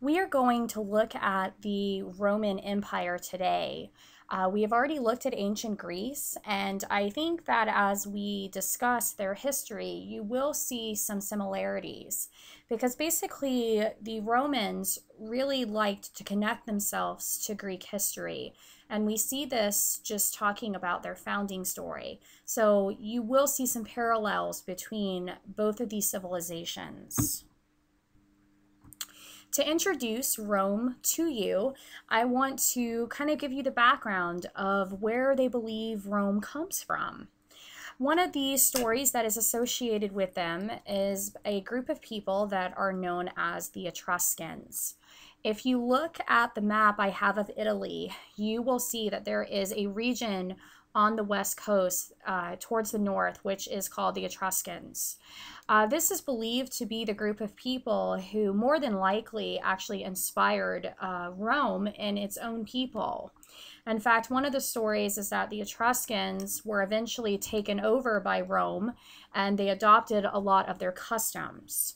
We are going to look at the Roman Empire today. We have already looked at ancient Greece, and I think that as we discuss their history, you will see some similarities because basically the Romans really liked to connect themselves to Greek history. And we see this just talking about their founding story. So you will see some parallels between both of these civilizations. To introduce Rome to you, I want to kind of give you the background of where they believe Rome comes from. One of the stories that is associated with them is a group of people that are known as the Etruscans. If you look at the map I have of Italy, you will see that there is a region on the west coast towards the north, which is called the Etruscans. This is believed to be the group of people who more than likely actually inspired Rome and its own people. In fact, one of the stories is that the Etruscans were eventually taken over by Rome and they adopted a lot of their customs.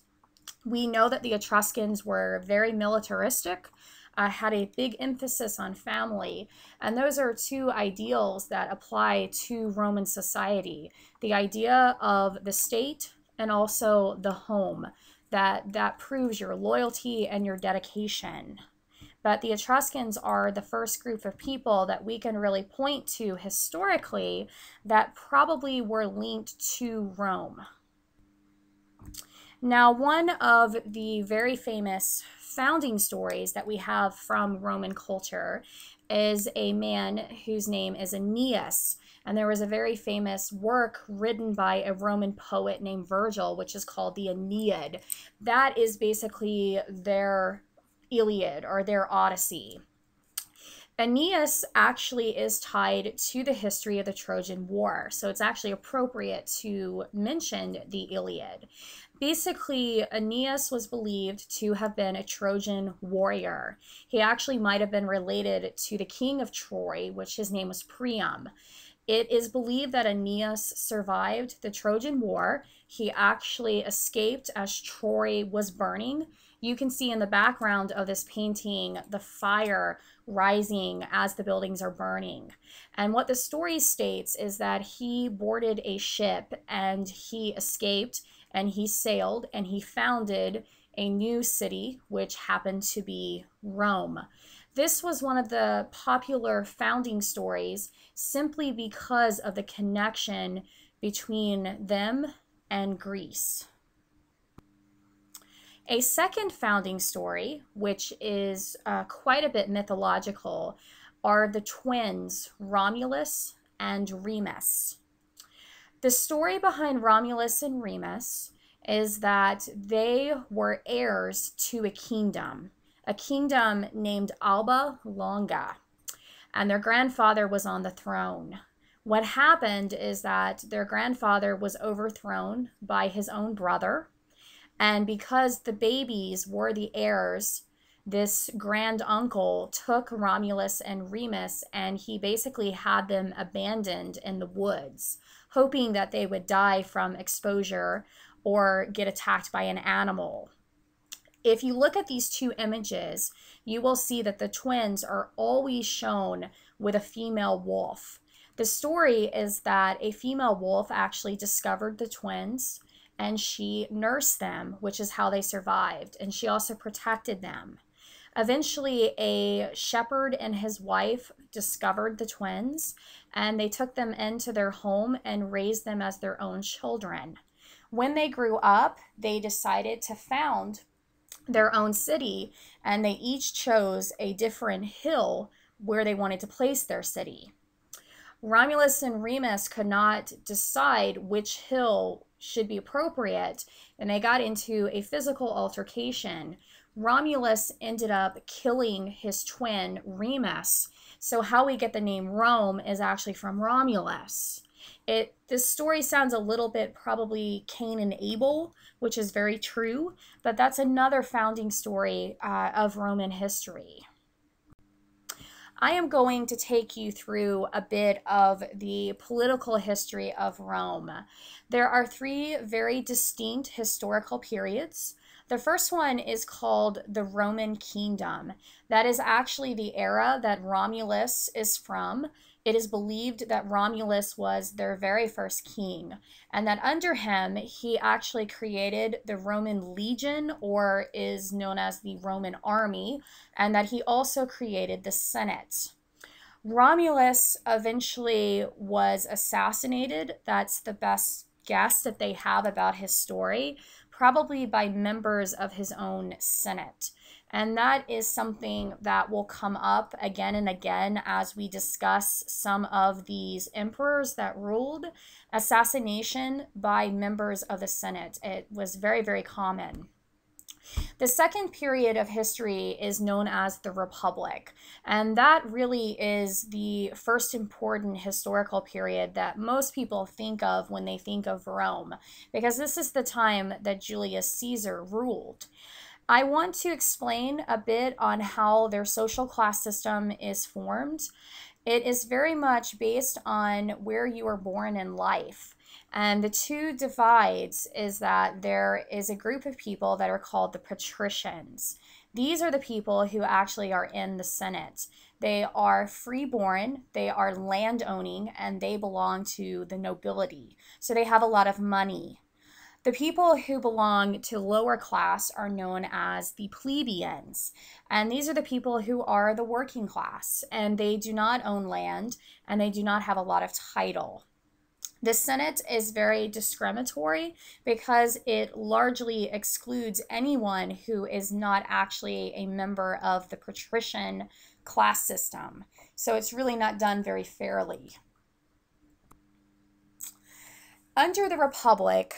We know that the Etruscans were very militaristic, had a big emphasis on family, and those are two ideals that apply to Roman society. The idea of the state and also the home, that proves your loyalty and your dedication. But the Etruscans are the first group of people that we can really point to historically that probably were linked to Rome. Now, one of the very famous founding stories that we have from Roman culture is a man whose name is Aeneas. And there was a very famous work written by a Roman poet named Virgil, which is called the Aeneid. That is basically their Iliad or their Odyssey. Aeneas actually is tied to the history of the Trojan War, so it's actually appropriate to mention the Iliad. Basically, Aeneas was believed to have been a Trojan warrior. He actually might have been related to the king of Troy, which his name was Priam. It is believed that Aeneas survived the Trojan War. He actually escaped as Troy was burning. You can see in the background of this painting the fire rising as the buildings are burning. And what the story states is that he boarded a ship and he escaped and he sailed and he founded a new city, which happened to be Rome. This was one of the popular founding stories simply because of the connection between them and Greece. A second founding story, which is quite a bit mythological, are the twins Romulus and Remus. The story behind Romulus and Remus is that they were heirs to a kingdom named Alba Longa, and their grandfather was on the throne. What happened is that their grandfather was overthrown by his own brother, and because the babies were the heirs, this grand uncle took Romulus and Remus and he basically had them abandoned in the woods, hoping that they would die from exposure or get attacked by an animal. If you look at these two images, you will see that the twins are always shown with a female wolf. The story is that a female wolf actually discovered the twins and she nursed them, which is how they survived, and she also protected them. Eventually, a shepherd and his wife discovered the twins, and they took them into their home and raised them as their own children. When they grew up, they decided to found their own city, and they each chose a different hill where they wanted to place their city. Romulus and Remus could not decide which hill should be appropriate, and they got into a physical altercation. Romulus ended up killing his twin Remus. So how we get the name Rome is actually from Romulus. This story sounds a little bit probably Cain and Abel, which is very true, but that's another founding story of Roman history. I am going to take you through a bit of the political history of Rome. There are three very distinct historical periods. The first one is called the Roman Kingdom. That is actually the era that Romulus is from. It is believed that Romulus was their very first king, and that under him, he actually created the Roman legion, or is known as the Roman army, and that he also created the Senate. Romulus eventually was assassinated. That's the best guess that they have about his story, probably by members of his own Senate. And that is something that will come up again and again as we discuss some of these emperors that ruled. Assassination by members of the Senate. It was very, very common. The second period of history is known as the Republic, and that really is the first important historical period that most people think of when they think of Rome, because this is the time that Julius Caesar ruled. I want to explain a bit on how their social class system is formed. It is very much based on where you were born in life. And the two divides is that there is a group of people that are called the patricians. These are the people who actually are in the Senate. They are freeborn, they are landowning, and they belong to the nobility. So they have a lot of money. The people who belong to lower class are known as the plebeians, and these are the people who are the working class, and they do not own land, and they do not have a lot of title. The Senate is very discriminatory because it largely excludes anyone who is not actually a member of the patrician class system. So it's really not done very fairly. Under the Republic,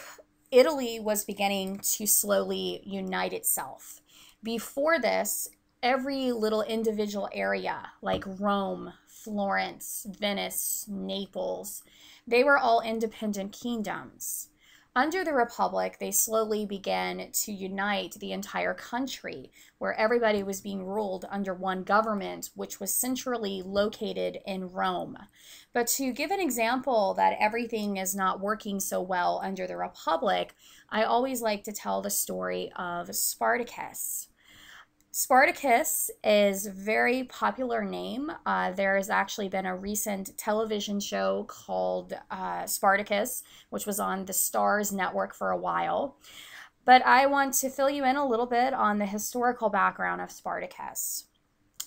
Italy was beginning to slowly unite itself. Before this, every little individual area, like Rome, Florence, Venice, Naples, they were all independent kingdoms. Under the Republic, they slowly began to unite the entire country, where everybody was being ruled under one government, which was centrally located in Rome. But to give an example that everything is not working so well under the Republic, I always like to tell the story of Spartacus. Spartacus is a very popular name. There has actually been a recent television show called Spartacus, which was on the Starz network for a while. But I want to fill you in a little bit on the historical background of Spartacus.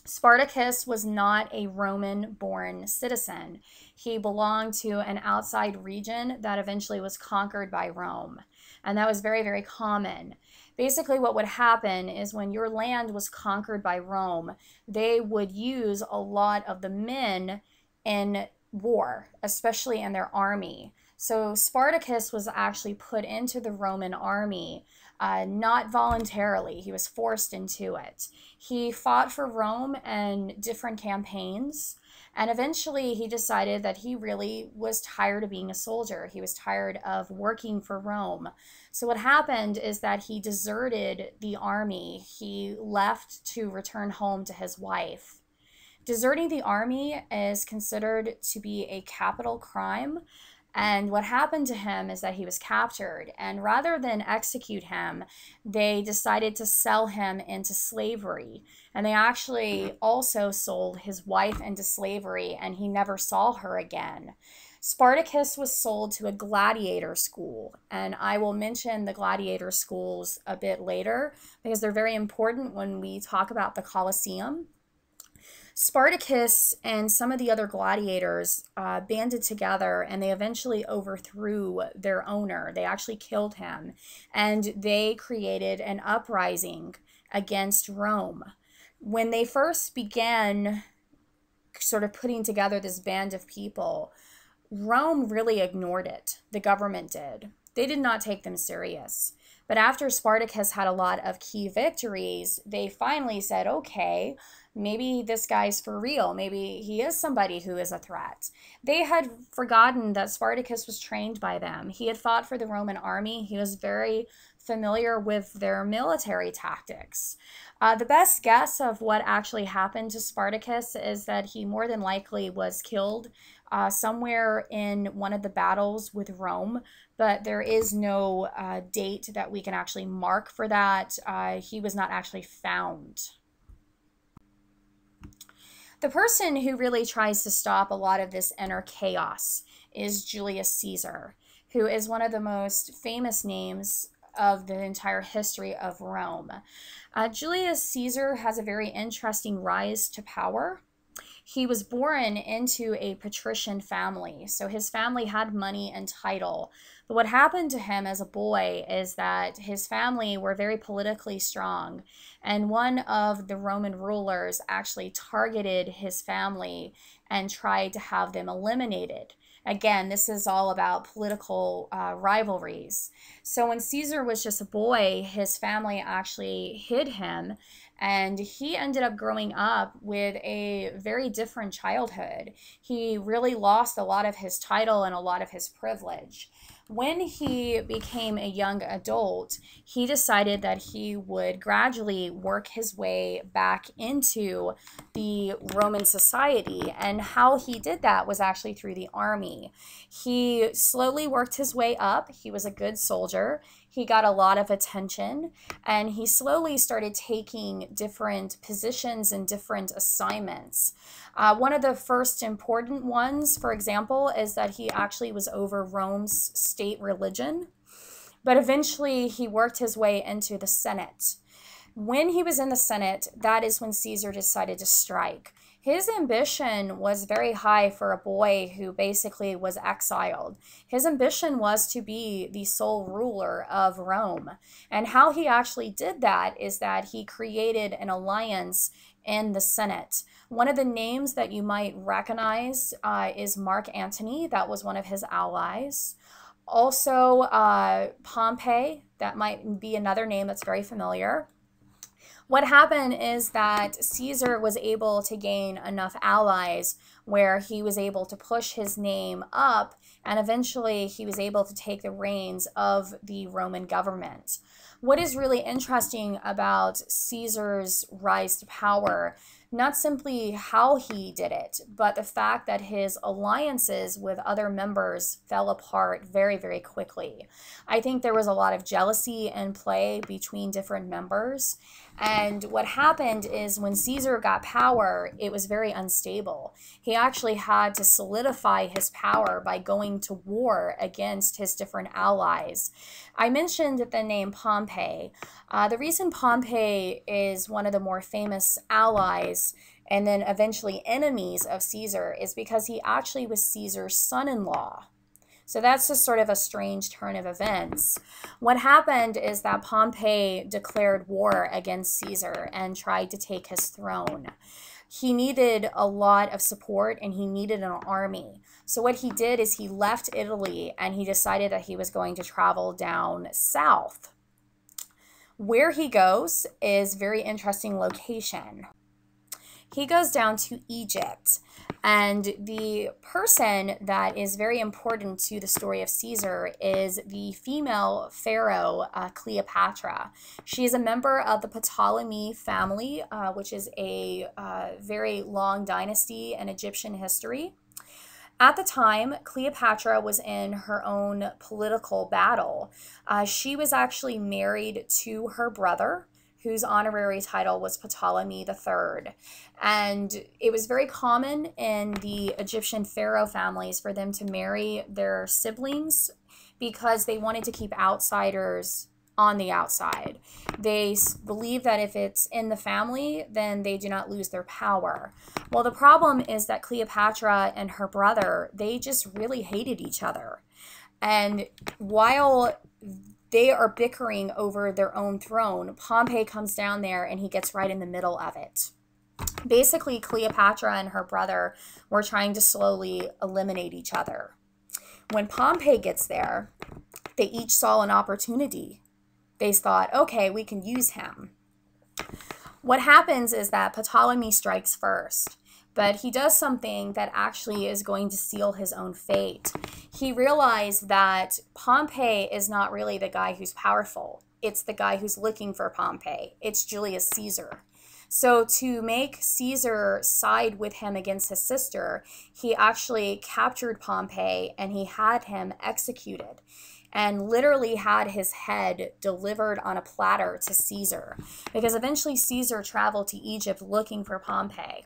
Spartacus was not a Roman-born citizen. He belonged to an outside region that eventually was conquered by Rome. And that was very, very common. Basically, what would happen is when your land was conquered by Rome, they would use a lot of the men in war, especially in their army. So Spartacus was actually put into the Roman army, not voluntarily. He was forced into it. He fought for Rome in different campaigns, and eventually he decided that he really was tired of being a soldier. He was tired of working for Rome. So what happened is that he deserted the army. He left to return home to his wife. Deserting the army is considered to be a capital crime. And what happened to him is that he was captured, and rather than execute him, they decided to sell him into slavery. And they actually also sold his wife into slavery, and he never saw her again. Spartacus was sold to a gladiator school, and I will mention the gladiator schools a bit later because they're very important when we talk about the Colosseum. Spartacus and some of the other gladiators banded together, and they eventually overthrew their owner. They actually killed him, and they created an uprising against Rome. When they first began sort of putting together this band of people, Rome really ignored it. The government did. They did not take them serious. But after Spartacus had a lot of key victories, they finally said, okay, maybe this guy's for real. Maybe he is somebody who is a threat. They had forgotten that Spartacus was trained by them. He had fought for the Roman army. He was very familiar with their military tactics. The best guess of what actually happened to Spartacus is that he more than likely was killed somewhere in one of the battles with Rome, but there is no date that we can actually mark for that. He was not actually found. The person who really tries to stop a lot of this inner chaos is Julius Caesar, who is one of the most famous names of the entire history of Rome. Julius Caesar has a very interesting rise to power. He was born into a patrician family, so his family had money and title. But what happened to him as a boy is that his family were very politically strong, and one of the Roman rulers actually targeted his family and tried to have them eliminated. Again, this is all about political rivalries. So when Caesar was just a boy, his family actually hid him, and he ended up growing up with a very different childhood. He really lost a lot of his title and a lot of his privilege. When he became a young adult, he decided that he would gradually work his way back into the Roman society. And how he did that was actually through the army. He slowly worked his way up. He was a good soldier. He got a lot of attention, and he slowly started taking different positions and different assignments. One of the first important ones, for example, is that he actually was over Rome's state religion, but eventually he worked his way into the Senate. When he was in the Senate, that is when Caesar decided to strike. His ambition was very high for a boy who basically was exiled. His ambition was to be the sole ruler of Rome. And how he actually did that is that he created an alliance in the Senate. One of the names that you might recognize is Mark Antony. That was one of his allies. Also, Pompey, that might be another name that's very familiar. What happened is that Caesar was able to gain enough allies where he was able to push his name up, and eventually he was able to take the reins of the Roman government. What is really interesting about Caesar's rise to power, not simply how he did it, but the fact that his alliances with other members fell apart very, very quickly. I think there was a lot of jealousy in play between different members. And what happened is when Caesar got power, it was very unstable. He actually had to solidify his power by going to war against his different allies. I mentioned the name Pompey. The reason Pompey is one of the more famous allies and then eventually enemies of Caesar is because he actually was Caesar's son-in-law. So that's just sort of a strange turn of events. What happened is that Pompey declared war against Caesar and tried to take his throne. He needed a lot of support and he needed an army. So what he did is he left Italy and he decided that he was going to travel down south. Where he goes is a very interesting location. He goes down to Egypt, and the person that is very important to the story of Caesar is the female pharaoh Cleopatra. She is a member of the Ptolemy family, which is a very long dynasty in Egyptian history. At the time, Cleopatra was in her own political battle. She was actually married to her brother, whose honorary title was Ptolemy III. And it was very common in the Egyptian pharaoh families for them to marry their siblings because they wanted to keep outsiders on the outside. They believe that if it's in the family, then they do not lose their power. Well, the problem is that Cleopatra and her brother, they just really hated each other. And while they are bickering over their own throne, Pompey comes down there and he gets right in the middle of it. Basically, Cleopatra and her brother were trying to slowly eliminate each other. When Pompey gets there, they each saw an opportunity. They thought, okay, we can use him. What happens is that Ptolemy strikes first, but he does something that actually is going to seal his own fate. He realized that Pompey is not really the guy who's powerful. It's the guy who's looking for Pompey. It's Julius Caesar. So to make Caesar side with him against his sister, he actually captured Pompey and he had him executed and literally had his head delivered on a platter to Caesar, because eventually Caesar traveled to Egypt looking for Pompey.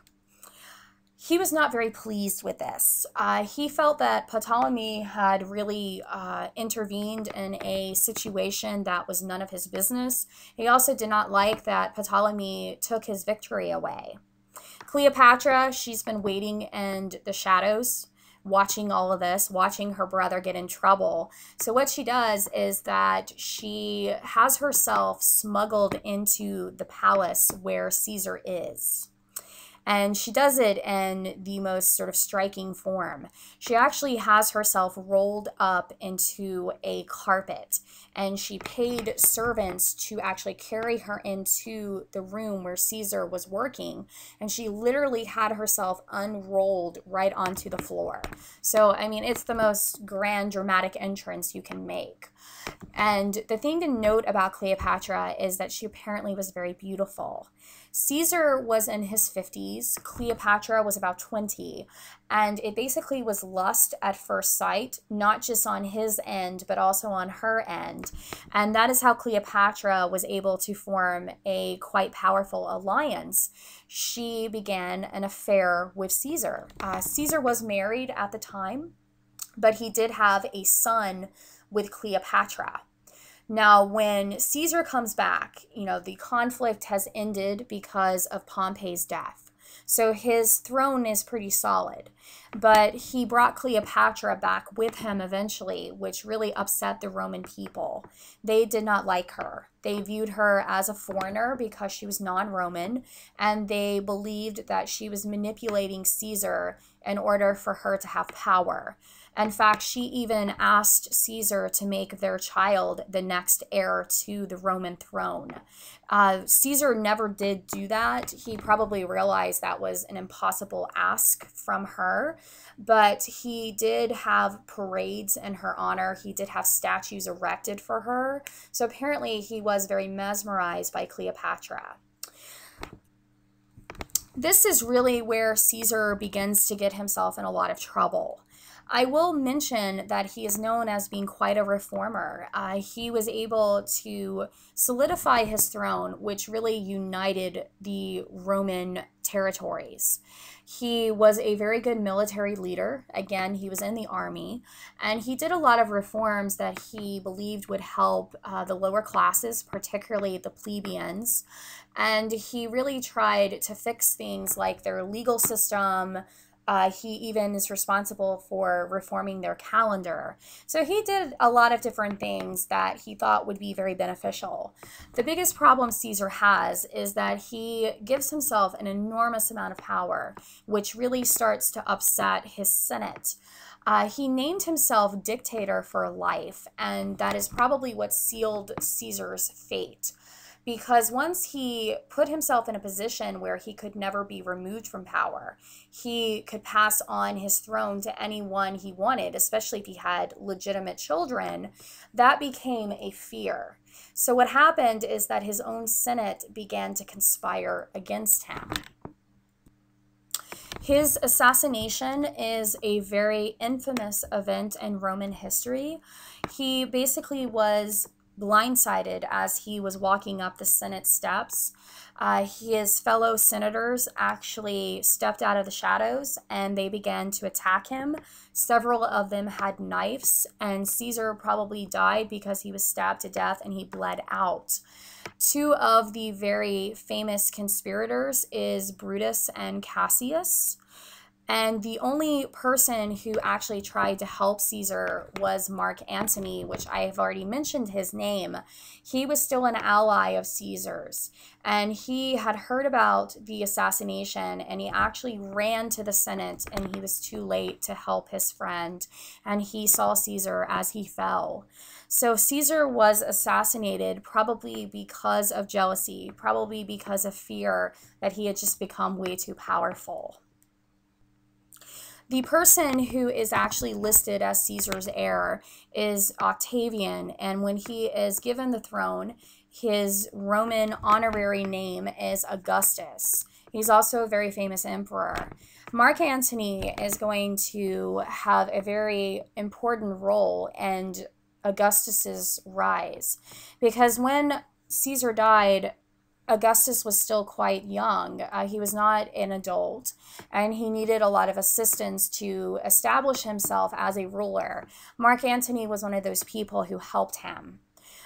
He was not very pleased with this. He felt that Ptolemy had really intervened in a situation that was none of his business. He also did not like that Ptolemy took his victory away. Cleopatra, she's been waiting in the shadows, watching all of this, watching her brother get in trouble. So what she does is that she has herself smuggled into the palace where Caesar is. And she does it in the most sort of striking form. She actually has herself rolled up into a carpet, and she paid servants to actually carry her into the room where Caesar was working, and she literally had herself unrolled right onto the floor. So, I mean, it's the most grand, dramatic entrance you can make. And the thing to note about Cleopatra is that she apparently was very beautiful. Caesar was in his 50s, Cleopatra was about 20, and it basically was lust at first sight, not just on his end, but also on her end. And that is how Cleopatra was able to form a quite powerful alliance. She began an affair with Caesar. Caesar was married at the time, but he did have a son with Cleopatra. Now, when Caesar comes back, the conflict has ended because of Pompey's death. So his throne is pretty solid. But he brought Cleopatra back with him eventually, which really upset the Roman people. They did not like her. They viewed her as a foreigner because she was non-Roman, and they believed that she was manipulating Caesar in order for her to have power. In fact, she even asked Caesar to make their child the next heir to the Roman throne. Caesar never did do that. He probably realized that was an impossible ask from her, but he did have parades in her honor. He did have statues erected for her. So apparently he was very mesmerized by Cleopatra. This is really where Caesar begins to get himself in a lot of trouble. I will mention that he is known as being quite a reformer. He was able to solidify his throne, which really united the Roman territories. He was a very good military leader. Again, he was in the army, and he did a lot of reforms that he believed would help the lower classes, particularly the plebeians. And he really tried to fix things like their legal system. He even is responsible for reforming their calendar. So he did a lot of different things that he thought would be very beneficial. The biggest problem Caesar has is that he gives himself an enormous amount of power, which really starts to upset his Senate. He named himself dictator for life, and that is probably what sealed Caesar's fate. Because once he put himself in a position where he could never be removed from power, he could pass on his throne to anyone he wanted, especially if he had legitimate children, that became a fear. So what happened is that his own Senate began to conspire against him. His assassination is a very infamous event in Roman history. He basically was blindsided as he was walking up the Senate steps. His fellow senators actually stepped out of the shadows and they began to attack him. Several of them had knives, and Caesar probably died because he was stabbed to death and he bled out. Two of the very famous conspirators is Brutus and Cassius. And the only person who actually tried to help Caesar was Mark Antony, which I have already mentioned his name. He was still an ally of Caesar's, and he had heard about the assassination, and he actually ran to the Senate, and he was too late to help his friend, and he saw Caesar as he fell. So Caesar was assassinated probably because of jealousy, probably because of fear that he had just become way too powerful. The person who is actually listed as Caesar's heir is Octavian, and when he is given the throne, his Roman honorary name is Augustus. He's also a very famous emperor. Mark Antony is going to have a very important role in Augustus's rise, because when Caesar died, Augustus was still quite young. He was not an adult, and he needed a lot of assistance to establish himself as a ruler. Mark Antony was one of those people who helped him.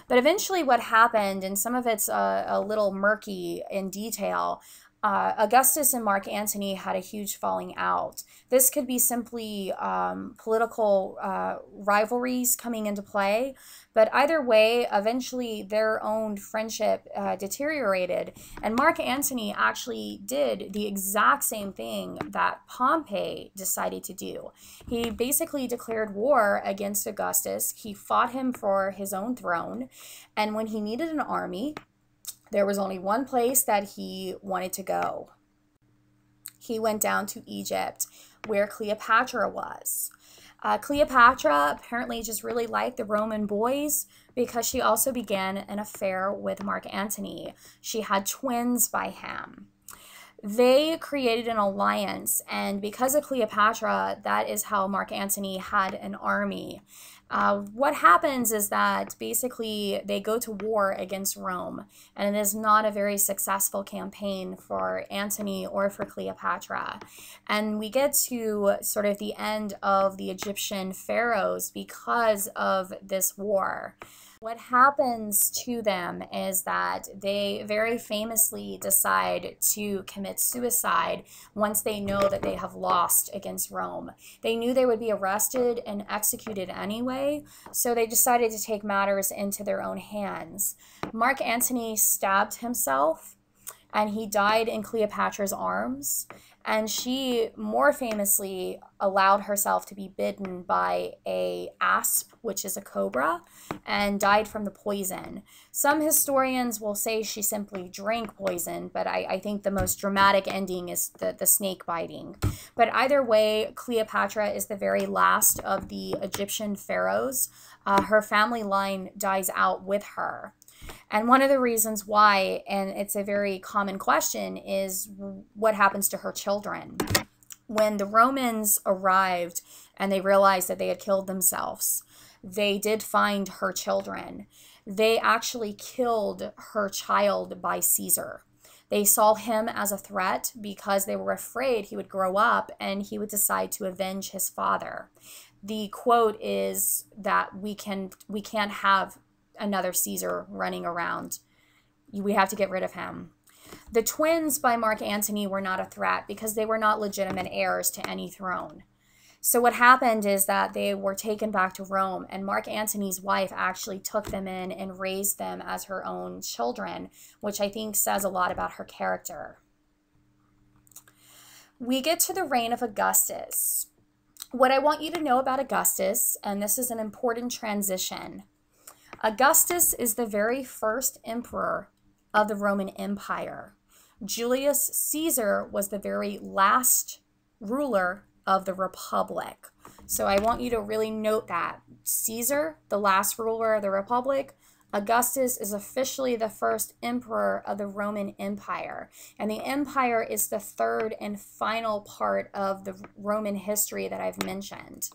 But eventually what happened, and some of it's a little murky in detail, Augustus and Mark Antony had a huge falling out. This could be simply political rivalries coming into play, but either way, eventually their own friendship deteriorated, and Mark Antony actually did the exact same thing that Pompey decided to do. He basically declared war against Augustus. He fought him for his own throne, and when he needed an army, there was only one place that he wanted to go. He went down to Egypt, where Cleopatra was. Cleopatra apparently just really liked the Roman boys because she also began an affair with Mark Antony. She had twins by him. They created an alliance, and because of Cleopatra, that is how Mark Antony had an army. What happens is that basically they go to war against Rome, and it is not a very successful campaign for Antony or for Cleopatra. And we get to sort of the end of the Egyptian pharaohs because of this war. What happens to them is that they very famously decide to commit suicide once they know that they have lost against Rome. They knew they would be arrested and executed anyway, so they decided to take matters into their own hands. Mark Antony stabbed himself, and he died in Cleopatra's arms. And she more famously allowed herself to be bitten by a asp, which is a cobra, and died from the poison. Some historians will say she simply drank poison, but I think the most dramatic ending is the snake biting. But either way, Cleopatra is the very last of the Egyptian pharaohs. Her family line dies out with her. And one of the reasons why, and it's a very common question, is what happens to her children. When the Romans arrived and they realized that they had killed themselves, they did find her children. They actually killed her child by Caesar. They saw him as a threat because they were afraid he would grow up and he would decide to avenge his father. The quote is that we can't have another Caesar running around. We have to get rid of him. The twins by Mark Antony were not a threat because they were not legitimate heirs to any throne. So what happened is that they were taken back to Rome, and Mark Antony's wife actually took them in and raised them as her own children, which I think says a lot about her character. We get to the reign of Augustus. What I want you to know about Augustus, and this is an important transition, Augustus is the very first emperor of the Roman Empire. Julius Caesar was the very last ruler of the Republic. So I want you to really note that. Caesar, the last ruler of the Republic. Augustus is officially the first emperor of the Roman Empire. And the empire is the third and final part of the Roman history that I've mentioned.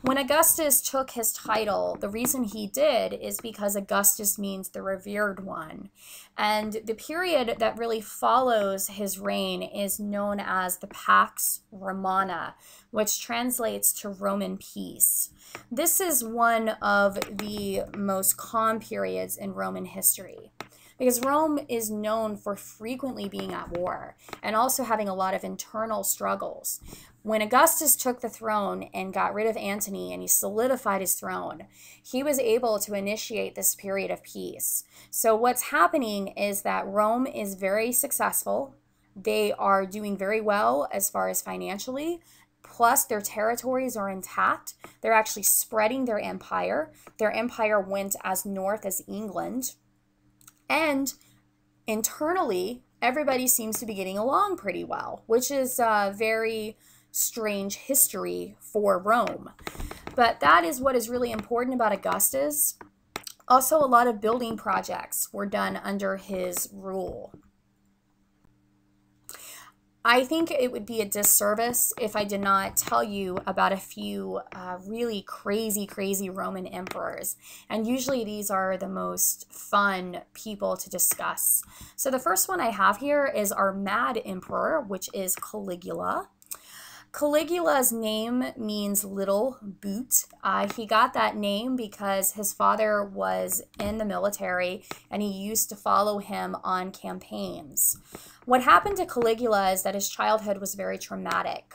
When Augustus took his title, the reason he did is because Augustus means the revered one. And the period that really follows his reign is known as the Pax Romana, which translates to Roman peace. This is one of the most calm periods in Roman history because Rome is known for frequently being at war and also having a lot of internal struggles. When Augustus took the throne and got rid of Antony and he solidified his throne, he was able to initiate this period of peace. So what's happening is that Rome is very successful. They are doing very well as far as financially. Plus, their territories are intact. They're actually spreading their empire. Their empire went as north as England. And internally, everybody seems to be getting along pretty well, which is a very strange history for Rome. But that is what is really important about Augustus. Also, a lot of building projects were done under his rule. I think it would be a disservice if I did not tell you about a few really crazy Roman emperors. And usually these are the most fun people to discuss. So the first one I have here is our mad emperor, which is Caligula. Caligula's name means little boot. He got that name because his father was in the military and he used to follow him on campaigns. What happened to Caligula is that his childhood was very traumatic.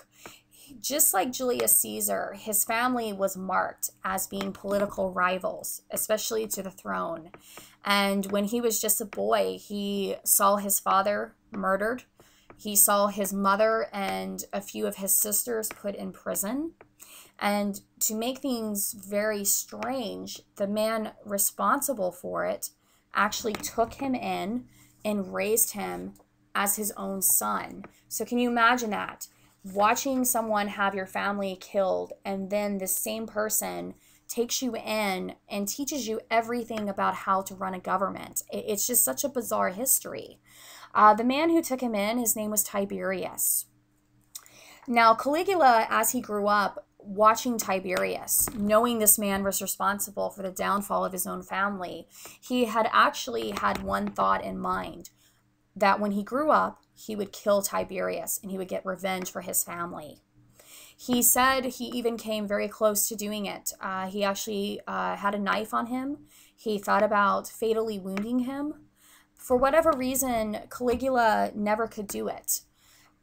Just like Julius Caesar, his family was marked as being political rivals, especially to the throne. And when he was just a boy, he saw his father murdered. He saw his mother and a few of his sisters put in prison. And to make things very strange, the man responsible for it actually took him in and raised him as his own son. So can you imagine that? Watching someone have your family killed, and then the same person takes you in and teaches you everything about how to run a government. It's just such a bizarre history. The man who took him in, his name was Tiberius. Now, Caligula, as he grew up, watching Tiberius, knowing this man was responsible for the downfall of his own family, he had actually had one thought in mind, that when he grew up, he would kill Tiberius and he would get revenge for his family. He said he even came very close to doing it. He actually had a knife on him. He thought about fatally wounding him. For whatever reason, Caligula never could do it.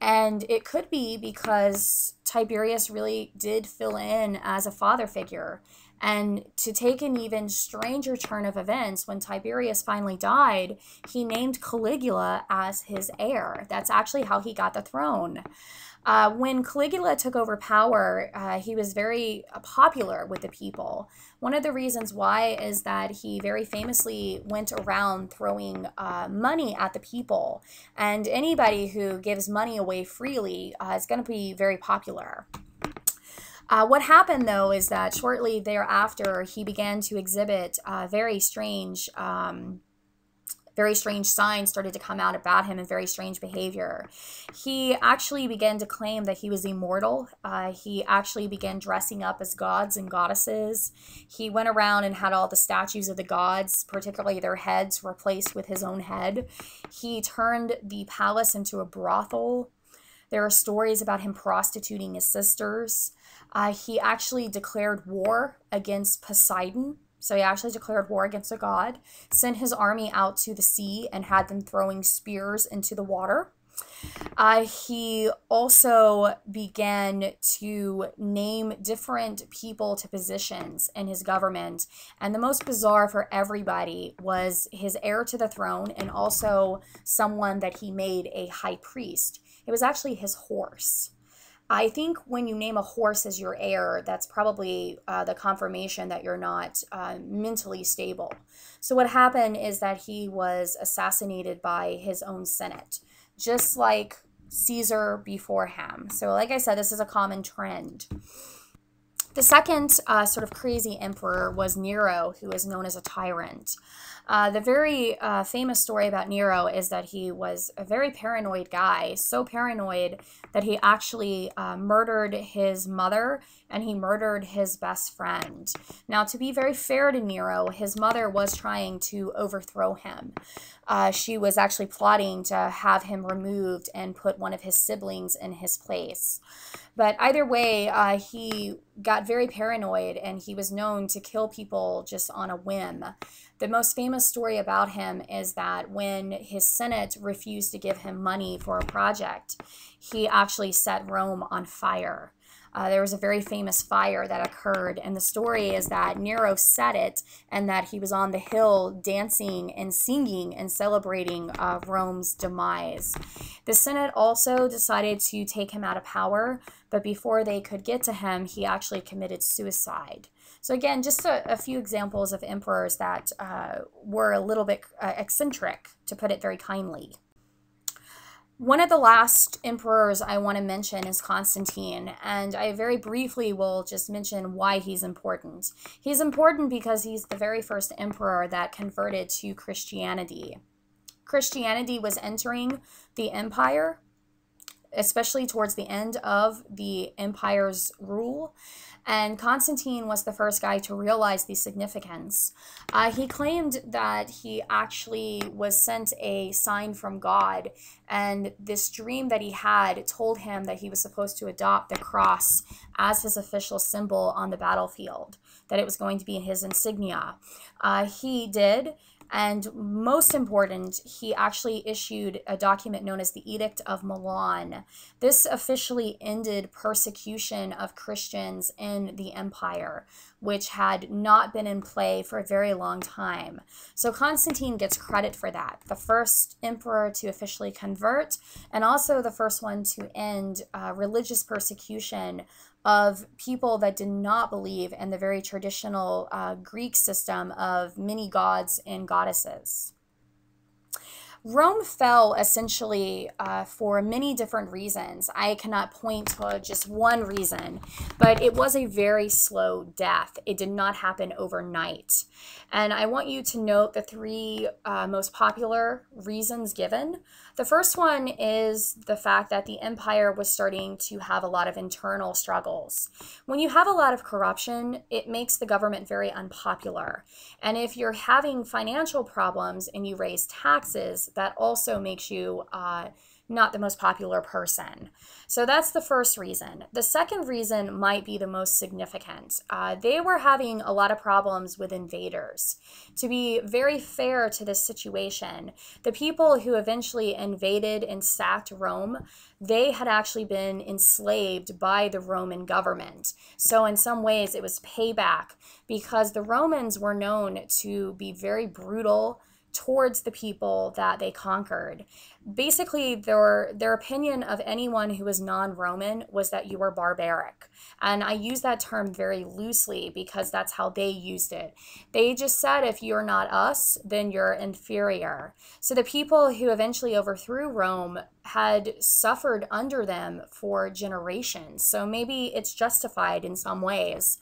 And it could be because Tiberius really did fill in as a father figure. And to take an even stranger turn of events, when Tiberius finally died, he named Caligula as his heir. That's actually how he got the throne. When Caligula took over power, he was very popular with the people. One of the reasons why is that he very famously went around throwing money at the people. And anybody who gives money away freely is going to be very popular. What happened, though, is that shortly thereafter, he began to exhibit very strange signs started to come out about him and very strange behavior. He actually began to claim that he was immortal. He actually began dressing up as gods and goddesses. He went around and had all the statues of the gods, particularly their heads, replaced with his own head. He turned the palace into a brothel. There are stories about him prostituting his sisters. He actually declared war against Poseidon. So he actually declared war against a god, sent his army out to the sea and had them throwing spears into the water. He also began to name different people to positions in his government. And the most bizarre for everybody was his heir to the throne and also someone that he made a high priest. It was actually his horse. I think when you name a horse as your heir, that's probably the confirmation that you're not mentally stable. So what happened is that he was assassinated by his own Senate, just like Caesar before him. So like I said, this is a common trend. The second sort of crazy emperor was Nero, who is known as a tyrant. The very famous story about Nero is that he was a very paranoid guy, so paranoid that he actually murdered his mother and he murdered his best friend. Now, to be very fair to Nero, his mother was trying to overthrow him. She was actually plotting to have him removed and put one of his siblings in his place. But either way, he got very paranoid and he was known to kill people just on a whim. The most famous story about him is that when his Senate refused to give him money for a project, he actually set Rome on fire. There was a very famous fire that occurred, and the story is that Nero set it and that he was on the hill dancing and singing and celebrating Rome's demise. The Senate also decided to take him out of power, but before they could get to him, he actually committed suicide. So again, just a few examples of emperors that were a little bit eccentric, to put it very kindly. One of the last emperors I want to mention is Constantine, and I very briefly will just mention why he's important. He's important because he's the very first emperor that converted to Christianity. Christianity was entering the empire, especially towards the end of the empire's rule. And Constantine was the first guy to realize the significance. He claimed that he actually was sent a sign from God, and this dream that he had told him that he was supposed to adopt the cross as his official symbol on the battlefield, that it was going to be his insignia. He did. And most important, he actually issued a document known as the Edict of Milan. This officially ended persecution of Christians in the empire, which had not been in play for a very long time. So Constantine gets credit for that. The first emperor to officially convert, and also the first one to end religious persecution of people that did not believe in the very traditional Greek system of many gods and goddesses. Rome fell essentially for many different reasons. I cannot point to just one reason, but it was a very slow death. It did not happen overnight. And I want you to note the three most popular reasons given. The first one is the fact that the empire was starting to have a lot of internal struggles. When you have a lot of corruption, it makes the government very unpopular. And if you're having financial problems and you raise taxes, that also makes you not the most popular person. So that's the first reason. The second reason might be the most significant. They were having a lot of problems with invaders. To be very fair to this situation, the people who eventually invaded and sacked Rome, they had actually been enslaved by the Roman government. So in some ways it was payback, because the Romans were known to be very brutal towards the people that they conquered. Basically, their opinion of anyone who was non-Roman was that you were barbaric. And I use that term very loosely because that's how they used it. They just said, if you're not us, then you're inferior. So the people who eventually overthrew Rome had suffered under them for generations. So maybe it's justified in some ways.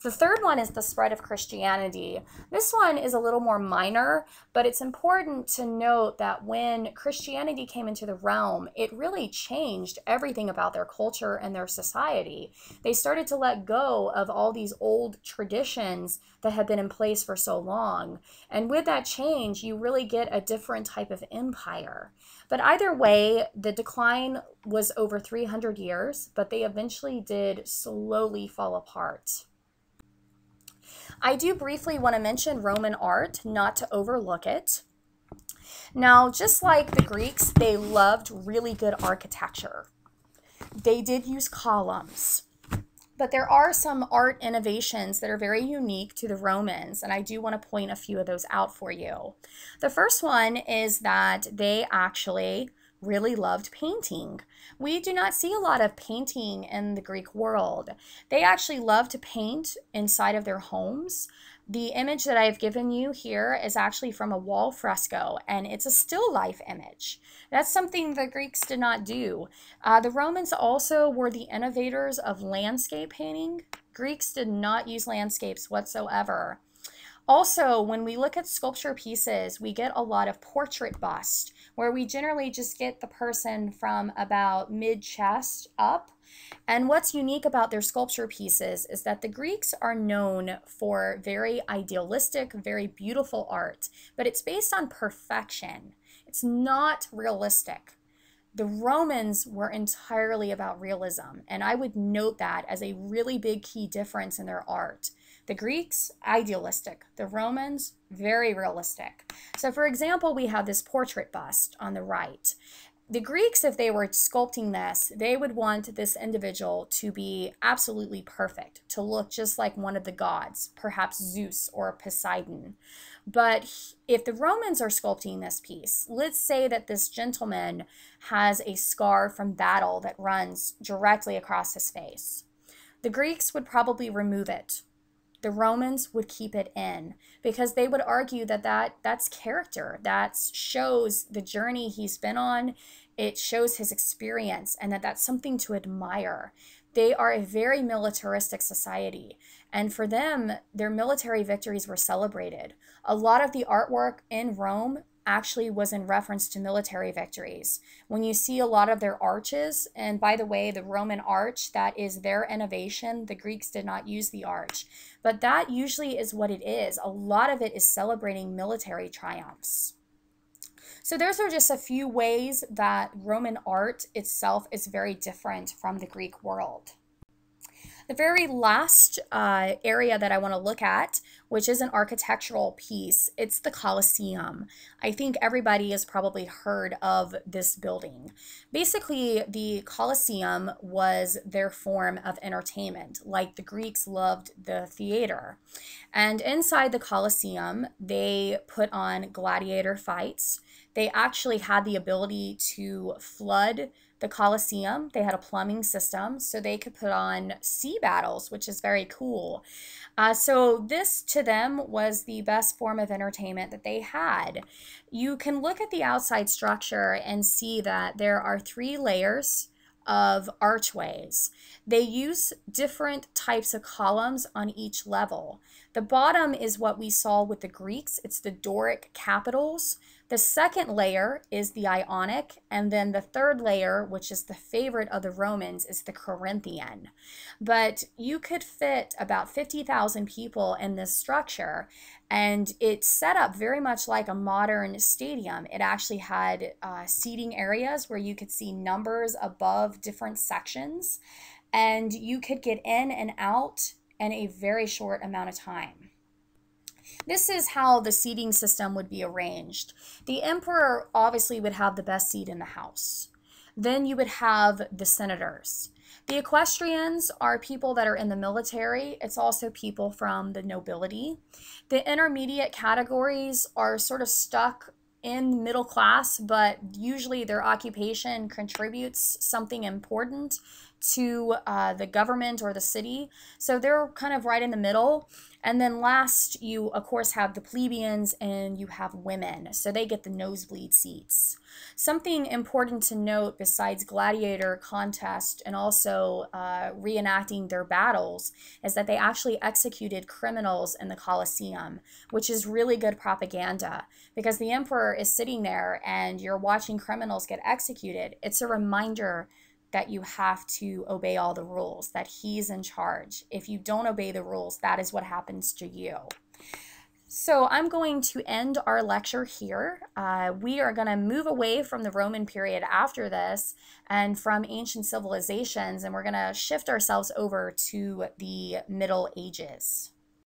The third one is the spread of Christianity. This one is a little more minor, but it's important to note that when Christianity came into the realm, it really changed everything about their culture and their society. They started to let go of all these old traditions that had been in place for so long. And with that change, you really get a different type of empire. But either way, the decline was over 300 years, but they eventually did slowly fall apart. I do briefly want to mention Roman art, not to overlook it. Now, just like the Greeks, they loved really good architecture. They did use columns. But there are some art innovations that are very unique to the Romans, and I do want to point a few of those out for you. The first one is that they actually really loved painting. We do not see a lot of painting in the Greek world. They actually love to paint inside of their homes. The image that I've given you here is actually from a wall fresco, and it's a still life image. That's something the Greeks did not do. The Romans also were the innovators of landscape painting. Greeks did not use landscapes whatsoever. Also, when we look at sculpture pieces, we get a lot of portrait bust, where we generally just get the person from about mid-chest up. And what's unique about their sculpture pieces is that the Greeks are known for very idealistic, very beautiful art, but it's based on perfection. It's not realistic. The Romans were entirely about realism, and I would note that as a really big key difference in their art. The Greeks, idealistic. The Romans, very realistic. So for example, we have this portrait bust on the right. The Greeks, if they were sculpting this, they would want this individual to be absolutely perfect, to look just like one of the gods, perhaps Zeus or Poseidon. But if the Romans are sculpting this piece, let's say that this gentleman has a scar from battle that runs directly across his face. The Greeks would probably remove it. The Romans would keep it in, because they would argue that that's character. That shows the journey he's been on. It shows his experience and that that's something to admire. They are a very militaristic society. And for them, their military victories were celebrated. A lot of the artwork in Rome actually was in reference to military victories. When you see a lot of their arches, and by the way, the Roman arch, that is their innovation. The Greeks did not use the arch. But that usually is what it is. A lot of it is celebrating military triumphs. So those are just a few ways that Roman art itself is very different from the Greek world. The very last area that I want to look at, which is an architectural piece, it's the Colosseum. I think everybody has probably heard of this building. Basically, the Colosseum was their form of entertainment, like the Greeks loved the theater. And inside the Colosseum, they put on gladiator fights. They actually had the ability to flood the Colosseum. They had a plumbing system, so they could put on sea battles, which is very cool. So this to them was the best form of entertainment that they had. You can look at the outside structure and see that there are 3 layers of archways. They use different types of columns on each level. The bottom is what we saw with the Greeks. It's the Doric capitals. The second layer is the Ionic, and then the third layer, which is the favorite of the Romans, is the Corinthian. But you could fit about 50,000 people in this structure, and it's set up very much like a modern stadium. It actually had seating areas where you could see numbers above different sections, and you could get in and out in a very short amount of time. This is how the seating system would be arranged. The emperor obviously would have the best seat in the house. Then you would have the senators. The equestrians are people that are in the military. It's also people from the nobility. The intermediate categories are sort of stuck in middle class, but usually their occupation contributes something important to the government or the city. So they're kind of right in the middle. And then last, you of course have the plebeians and you have women. So they get the nosebleed seats. Something important to note besides gladiator contest and also reenacting their battles is that they actually executed criminals in the Colosseum, which is really good propaganda because the emperor is sitting there and you're watching criminals get executed. It's a reminder that you have to obey all the rules, that he's in charge. If you don't obey the rules, that is what happens to you. So I'm going to end our lecture here. We are going to move away from the Roman period after this and from ancient civilizations, and we're going to shift ourselves over to the Middle Ages.